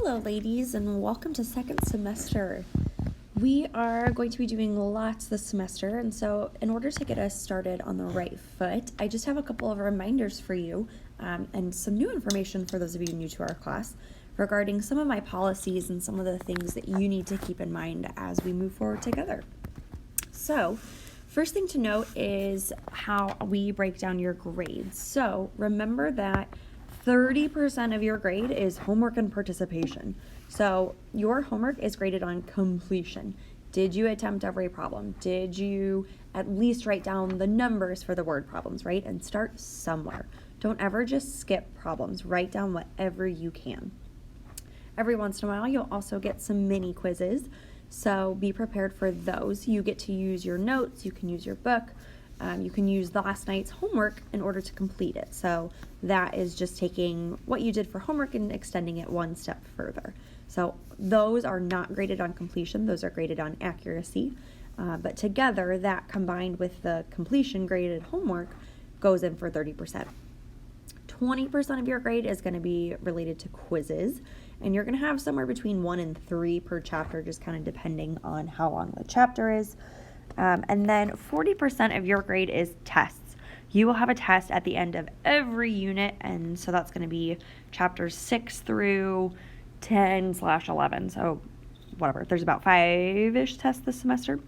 Hello, ladies, and welcome to second semester. We are going to be doing lots this semester, and so in order to get us started on the right foot, I just have a couple of reminders for you and some new information for those of you new to our class regarding some of my policies and some of the things that you need to keep in mind as we move forward together. So, first thing to note is how we break down your grades. So, remember that 30% of your grade is homework and participation. So your homework is graded on completion. Did you attempt every problem? Did you at least write down the numbers for the word problems, right? And start somewhere. Don't ever just skip problems. Write down whatever you can. Every once in a while, you'll also get some mini quizzes. So be prepared for those. You get to use your notes. You can use your book. You can use last night's homework in order to complete it. So that is just taking what you did for homework and extending it one step further. So those are not graded on completion. Those are graded on accuracy. But together, that combined with the completion graded homework goes in for 30%. 20% of your grade is going to be related to quizzes. And you're going to have somewhere between 1 and 3 per chapter, just kind of depending on how long the chapter is. And then 40% of your grade is tests. You will have a test at the end of every unit, and so that's going to be chapters 6 through 10/11. So whatever, there's about 5-ish tests this semester.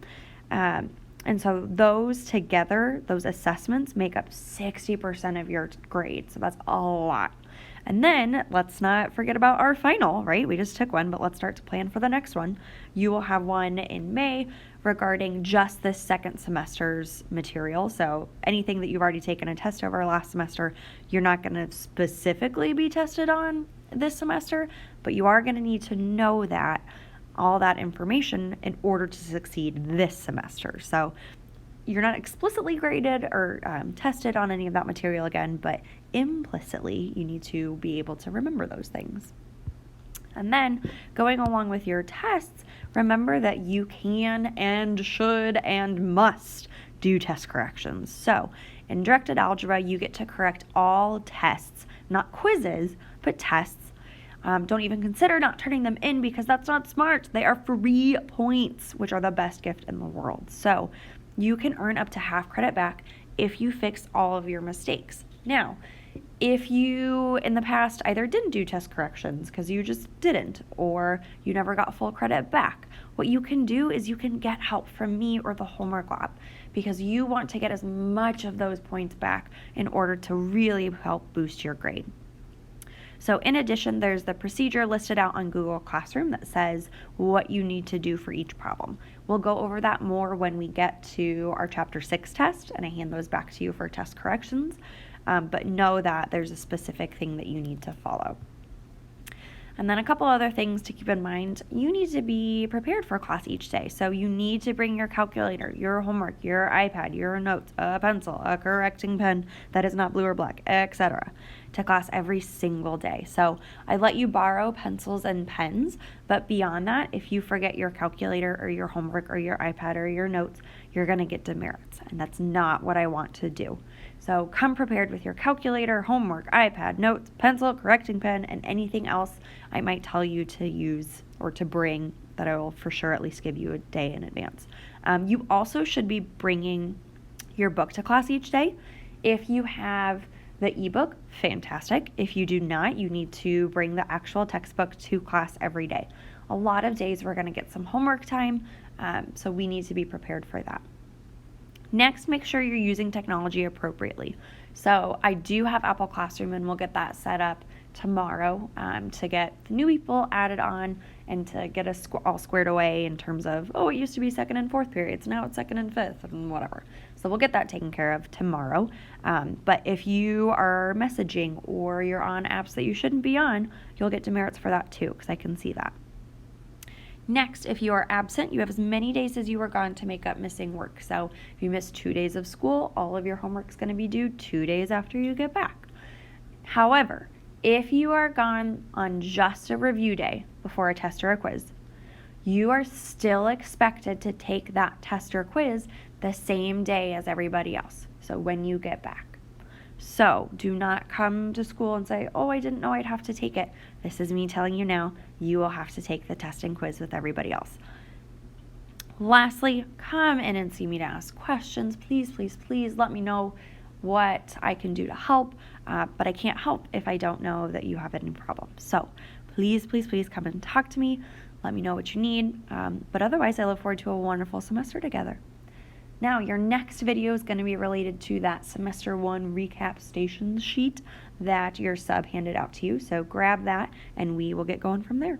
And so those together, those assessments make up 60% of your grade. So that's a lot. And then let's not forget about our final, right? We just took one, but let's start to plan for the next one. You will have one in May regarding just this second semester's material. So anything that you've already taken a test over last semester, you're not going to specifically be tested on this semester, but you are going to need to know that, all that information in order to succeed this semester. So you're not explicitly graded or tested on any of that material again, but implicitly you need to be able to remember those things. And then going along with your tests, remember that you can and should and must do test corrections. So in directed algebra, you get to correct all tests, not quizzes, but tests. Don't even consider not turning them in because that's not smart. They are free points, which are the best gift in the world. So you can earn up to half credit back if you fix all of your mistakes. Now, if you in the past either didn't do test corrections because you just didn't, or you never got full credit back, what you can do is you can get help from me or the homework lab because you want to get as much of those points back in order to really help boost your grade. So in addition, there's the procedure listed out on Google Classroom that says what you need to do for each problem. We'll go over that more when we get to our Chapter 6 test, and I hand those back to you for test corrections. But know that there's a specific thing that you need to follow. And then a couple other things to keep in mind. You need to be prepared for class each day. So you need to bring your calculator, your homework, your iPad, your notes, a pencil, a correcting pen that is not blue or black, etc. to class every single day. So I let you borrow pencils and pens, but beyond that, if you forget your calculator or your homework or your iPad or your notes, you're going to get demerits, and that's not what I want to do. So come prepared with your calculator, homework, iPad, notes, pencil, correcting pen, and anything else I might tell you to use or to bring that I will for sure at least give you a day in advance. You also should be bringing your book to class each day. If you have the ebook, fantastic. If you do not, you need to bring the actual textbook to class every day. A lot of days we're going to get some homework time, so we need to be prepared for that. Next, make sure you're using technology appropriately. So I do have Apple Classroom, and we'll get that set up tomorrow to get the new people added on and to get us all squared away in terms of, it used to be second and fourth periods, now it's second and fifth, and whatever. So we'll get that taken care of tomorrow. But if you are messaging or you're on apps that you shouldn't be on, you'll get demerits for that too, because I can see that. Next, if you are absent, you have as many days as you were gone to make up missing work. So if you miss 2 days of school, all of your homework is going to be due 2 days after you get back. However, if you are gone on just a review day before a test or a quiz, you are still expected to take that test or quiz the same day as everybody else. So when you get back. So do not come to school and say, oh, I didn't know I'd have to take it. This is me telling you now, you will have to take the test and quiz with everybody else. Lastly, come in and see me to ask questions. Please, please, please let me know what I can do to help, but I can't help if I don't know that you have any problems. So please, please, please come and talk to me. Let me know what you need. But otherwise, I look forward to a wonderful semester together. Now, your next video is going to be related to that semester 1 recap station sheet that your sub handed out to you. So grab that and we will get going from there.